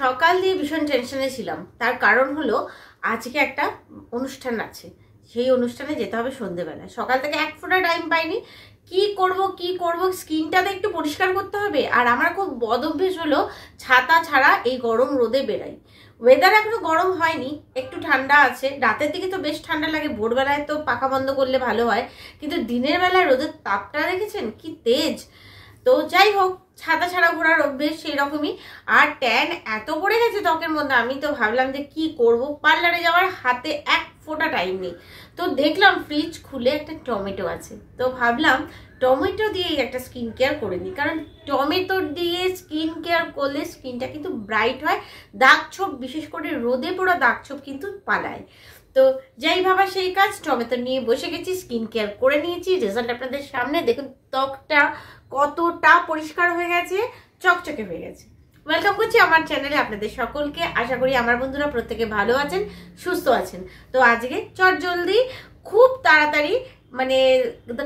সকাল দিয়ে ভীষণ টেনশনে ছিলাম। তার কারণ হলো আজকে একটা অনুষ্ঠান আছে, সেই অনুষ্ঠানে যেতে হবে সন্ধেবেলায়। সকাল থেকে এক ফোঁটা টাইম পাইনি। কি করব স্কিনটাতে একটু পরিষ্কার করতে হবে। আর আমার খুব বদ অভ্যেস হলো ছাতা ছাড়া এই গরম রোদে বেরাই। ওয়েদার এখনো গরম হয়নি, একটু ঠান্ডা আছে। রাতের দিকে তো বেশ ঠান্ডা লাগে, ভোরবেলায় তো পাখা বন্ধ করলে ভালো হয়, কিন্তু দিনের বেলায় রোদের তাপটা দেখেছেন কি তেজ। তো যাই হোক, ছাতা ছাড়া ঘোরার অভ্যেস সেই রকমই। আর ট্যান এত পড়ে গেছে ত্বকের মধ্যে, আমি তো ভাবলাম যে কি করব, পার্লারে যাওয়ার হাতে এক ফোঁটা টাইম নেই। তো দেখলাম ফ্রিজ খুলে একটা টমেটো আছে, তো ভাবলাম টমেটো দিয়েই একটা স্কিন কেয়ার করে নিই। কারণ টমেটো দিয়ে স্কিন কেয়ার করলে স্কিনটা কিন্তু ব্রাইট হয়, দাগ ছোপ, বিশেষ করে রোদে পোড়া দাগ ছোপ কিন্তু পালায়। তো যাই ভাবা সেই কাজ, টমেটো নিয়ে বসে গেছি, স্কিন কেয়ার করে নিয়েছি। রেজাল্ট আপনাদের সামনে দেখুন, ত্বকটা কতটা পরিষ্কার হয়ে গেছে, চকচকে হয়ে গেছে। ওয়েলকাম করছি আমার চ্যানেলে আপনাদের সকলকে। আশা করি আমার বন্ধুরা প্রত্যেকে ভালো আছেন, সুস্থ আছেন। তো আজকে চটজলদি খুব তাড়াতাড়ি মানে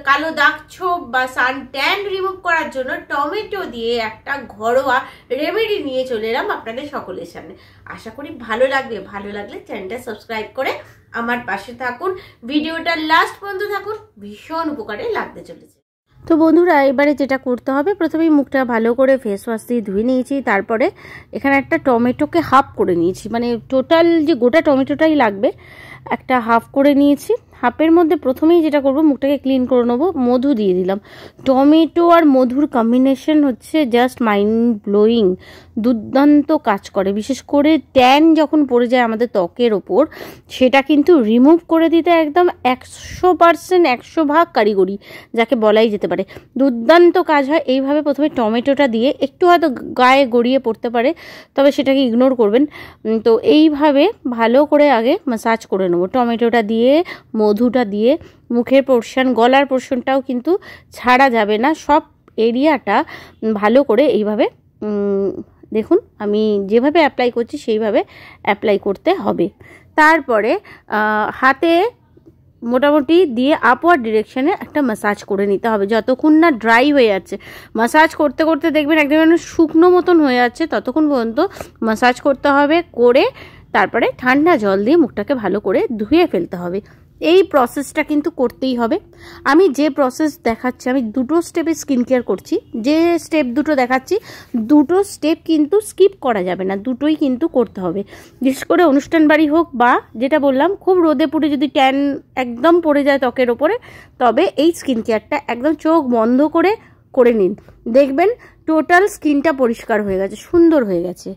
কালো দাগ ছোপ বা সান ট্যান রিমুভ করার জন্য টমেটো দিয়ে একটা ঘরোয়া রেমেডি নিয়ে চলে এলাম আপনাদের সকলের সামনে। আশা করি ভালো লাগবে। ভালো লাগলে চ্যানেলটা সাবস্ক্রাইব করে আমার পাশে থাকুন, ভিডিওটা লাস্ট পর্যন্ত থাকুন, ভীষণ উপকারে লাগতে চলেছে। তো বন্ধুরা, এবারে যেটা করতে হবে, প্রথমেই মুখটা ভালো করে ফেস ওয়াশ দিয়ে ধুয়ে নিয়েছি। তারপরে এখানে একটা টমেটোকে হাফ করে নিয়েছি, মানে টোটাল যে গোটা টমেটোটাই লাগবে, একটা হাফ করে নিয়েছি। হাফের মধ্যে প্রথমেই যেটা করব, মুখটাকে ক্লিন করে নেবো। মধু দিয়ে দিলাম। টমেটো আর মধুর কম্বিনেশন হচ্ছে জাস্ট মাইন্ড ব্লোয়িং, দুর্দান্ত কাজ করে। বিশেষ করে ট্যান যখন পড়ে যায় আমাদের ত্বকের ওপর, সেটা কিন্তু রিমুভ করে দিতে একদম 100% 100 ভাগ কারিগরি যাকে বলাই যেতে পারে। দুর্দান্ত কাজ হয়। এইভাবে প্রথমে টমেটোটা দিয়ে একটু হয়তো গায়ে গড়িয়ে পড়তে পারে, তবে সেটাকে ইগনোর করবেন। তো এইভাবে ভালো করে আগে ম্যাসাজ করে নেবো। টমেটোটা দিয়ে, মধুটা দিয়ে, মুখের পোর্শন, গলার পোর্শনটাও কিন্তু ছাড়া যাবে না, সব এরিয়াটা ভালো করে এইভাবে দেখুন আমি যেভাবে অ্যাপ্লাই করছি সেইভাবে অ্যাপ্লাই করতে হবে। তারপরে হাতে মোটামুটি দিয়ে আপওয়ার্ড ডিরেকশনে একটা ম্যাসাজ করে নিতে হবে, যতক্ষণ না ড্রাই হয়ে যাচ্ছে। ম্যাসাজ করতে করতে দেখবেন একদম শুকনো মতন হয়ে যাচ্ছে, ততক্ষণ পর্যন্ত ম্যাসাজ করতে হবে। করে তারপরে ঠান্ডা জল দিয়ে মুখটাকে ভালো করে ধুয়ে ফেলতে হবে। এই প্রসেসটা কিন্তু করতেই হবে। আমি যে প্রসেস দেখাচ্ছি, আমি দুটো স্টেপে স্কিন কেয়ার করছি। যে স্টেপ দুটো দেখাচ্ছি, দুটো স্টেপ কিন্তু স্কিপ করা যাবে না, দুটোই কিন্তু করতে হবে। বিশেষ করে অনুষ্ঠান বাড়ি হোক বা যেটা বললাম খুব রোদে পুড়ে যদি ট্যান একদম পড়ে যায় ত্বকের ওপরে, তবে এই স্কিন কেয়ারটা একদম চোখ বন্ধ করে করে নিন। দেখবেন টোটাল স্কিনটা পরিষ্কার হয়ে গেছে, সুন্দর হয়ে গেছে।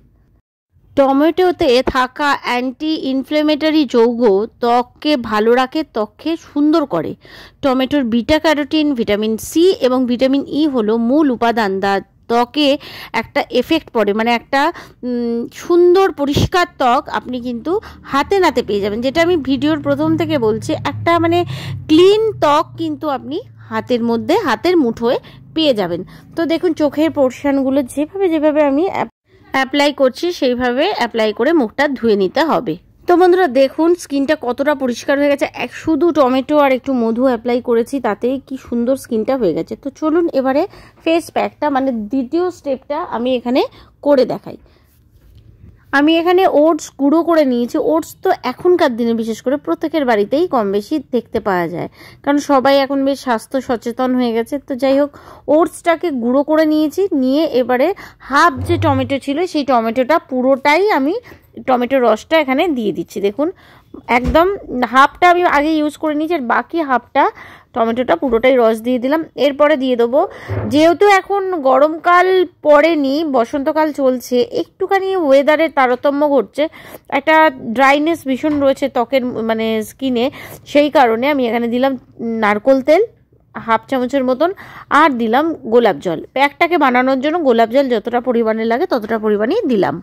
টমেটোতে থাকা অ্যান্টি ইনফ্লেমেটরি যৌগ ত্বককে ভালো রাখে, ত্বককে সুন্দর করে। টমেটোর বিটা ক্যারোটিন, ভিটামিন সি এবং ভিটামিন ই হলো মূল উপাদান যা ত্বকে একটা এফেক্ট পড়ে, মানে একটা সুন্দর পরিষ্কার ত্বক আপনি কিন্তু হাতে নাতে পেয়ে যাবেন। যেটা আমি ভিডিওর প্রথম থেকে বলছি, একটা মানে ক্লিন ত্বক কিন্তু আপনি হাতের মধ্যে, হাতের মুঠোয় পেয়ে যাবেন। তো দেখুন চোখের পোর্শনগুলো যেভাবে আমি অ্যাপ্লাই করছি সেইভাবে অ্যাপ্লাই করে মুখটা ধুয়ে নিতে হবে। তো বন্ধুরা দেখুন স্কিনটা কতটা পরিষ্কার হয়ে গেছে। শুধু টমেটো আর একটু মধু অ্যাপ্লাই করেছি, তাতেই কি সুন্দর স্কিনটা হয়ে গেছে। তো চলুন এবারে ফেস প্যাকটা, মানে দ্বিতীয় স্টেপটা আমি এখানে করে দেখাই। আমি এখানে ওটস গুঁড়ো করে নিয়েছি। ওটস তো এখনকার দিনে বিশেষ করে প্রত্যেকের বাড়িতেই কম বেশি দেখতে পাওয়া যায়, কারণ সবাই এখন বেশ স্বাস্থ্য সচেতন হয়ে গেছে। তো যাই হোক, ওটসটাকে গুঁড়ো করে নিয়েছি। নিয়ে এবারে হাফ যে টমেটো ছিল, সেই টমেটোটা পুরোটাই আমি টমেটোর রসটা এখানে দিয়ে দিচ্ছি। দেখুন একদম হাফটা আমি আগে ইউজ করে নিয়েছি, আর বাকি হাফটা টমেটোটা পুরোটাই রস দিয়ে দিলাম। এরপরে দিয়ে দেবো, যেহেতু এখন গরমকাল পড়েনি, বসন্তকাল চলছে, একটুখানি ওয়েদারের তারতম্য ঘটছে, একটা ড্রাইনেস ভীষণ রয়েছে ত্বকের মানে স্কিনে, সেই কারণে আমি এখানে দিলাম নারকোল তেল হাফ চামচের মতন, আর দিলাম গোলাপ জল। প্যাকটাকে বানানোর জন্য গোলাপ জল যতটা পরিমাণে লাগে ততটা পরিমাণেই দিলাম।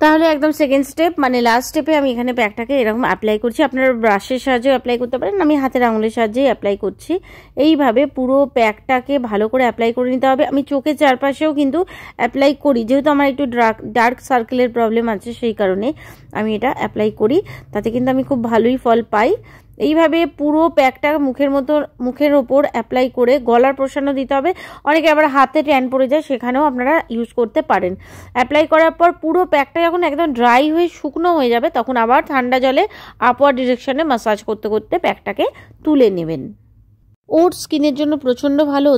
তাহলে একদম সেকেন্ড স্টেপ মানে লাস্ট স্টেপে আমি এখানে প্যাকটাকে এরকম অ্যাপ্লাই করছি। আপনারা ব্রাশের সাহায্যে অ্যাপ্লাই করতে পারেন, আমি হাতের আঙুলের সাহায্যেই অ্যাপ্লাই করছি। এইভাবে পুরো প্যাকটাকে ভালো করে অ্যাপ্লাই করে নিতে হবে। আমি চোখের চারপাশেও কিন্তু অ্যাপ্লাই করি, যেহেতু আমার একটু ডার্ক সার্কেলের প্রবলেম আছে, সেই কারণে আমি এটা অ্যাপ্লাই করি। তাতে কিন্তু আমি খুব ভালোই ফল পাই। এইভাবে পুরো প্যাকটা মুখের ওপর অ্যাপ্লাই করে গলার প্রসারণ দিতে হবে। অনেকে আবার হাতে ট্যান পড়ে যায়, সেখানেও আপনারা ইউজ করতে পারেন। অ্যাপ্লাই করার পর পুরো প্যাকটা যখন একদম ড্রাই হয়ে শুকনো হয়ে যাবে তখন আবার ঠান্ডা জলে আপওয়ার্ড ডিরেকশনে ম্যাসাজ করতে করতে প্যাকটাকে তুলে নেবেন। ওটস স্কিনের জন্য প্রচণ্ড ভালো।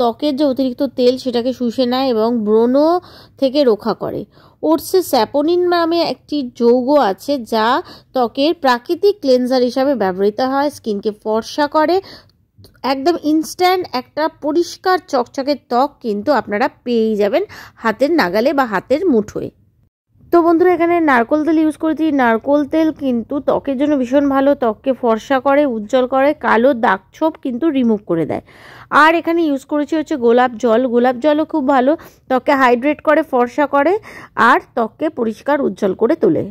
ত্বকের যে অতিরিক্ত তেল সেটাকে শুষে নেয় এবং ব্রণ থেকে রক্ষা করে। ওটসে স্যাপোনিন নামে একটি যৌগ আছে যা ত্বকের প্রাকৃতিক ক্লেনজার হিসাবে ব্যবহৃত হয়, স্কিনকে ফর্সা করে। একদম ইনস্ট্যান্ট একটা পরিষ্কার চকচকে ত্বক কিন্তু আপনারা পেয়েই যাবেন হাতের নাগালে বা হাতের মুঠোয়। তো বন্ধুরা, এখানে নারকোল তেল ইউজ করেছি। নারকোল তেল কিন্তু ত্বকের জন্য ভীষণ ভালো, ত্বককে ফর্সা করে, উজ্জ্বল করে, কালো দাগ ছোপ কিন্তু রিমুভ করে দেয়। আর এখানে ইউজ করেছি হচ্ছে গোলাপ জল। গোলাপ জলও খুব ভালো, ত্বককে হাইড্রেট করে, ফর্সা করে আর ত্বককে পরিষ্কার উজ্জ্বল করে তোলে।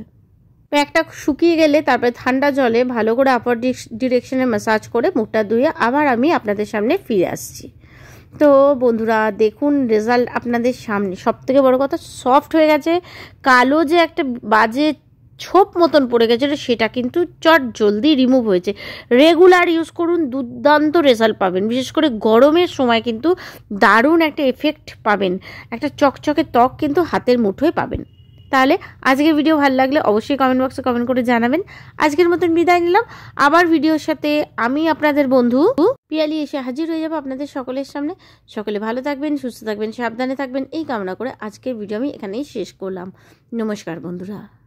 প্যাকটা শুকিয়ে গেলে তারপরে ঠান্ডা জলে ভালো করে আপওয়ার্ড ডিরেকশনে ম্যাসাজ করে মুখটা ধুয়ে আবার আমি আপনাদের সামনে ফিরে আসছি। তো বন্ধুরা দেখুন রেজাল্ট আপনাদের সামনে। সবথেকে বড় কথা, সফট হয়ে গেছে। কালো যে একটা বাজে ছোপ মতন পড়ে গেছিলো সেটা কিন্তু চট জলদি রিমুভ হয়েছে। রেগুলার ইউজ করুন, দুর্দান্ত রেজাল্ট পাবেন। বিশেষ করে গরমের সময় কিন্তু দারুণ একটা এফেক্ট পাবেন, একটা চকচকে ত্বক কিন্তু হাতের মুঠোয় পাবেন। তাহলে আজকের ভিডিও ভালো লাগলে অবশ্যই কমেন্ট বক্সে কমেন্ট করে জানাবেন। আজকের মতন বিদায় নিলাম। আবার ভিডিওর সাথে আমি আপনাদের বন্ধু পিয়ালি এসে হাজির হয়ে যাবো আপনাদের সকলের সামনে। সকলে ভালো থাকবেন, সুস্থ থাকবেন, সাবধানে থাকবেন এই কামনা করে আজকের ভিডিও আমি এখানেই শেষ করলাম। নমস্কার বন্ধুরা।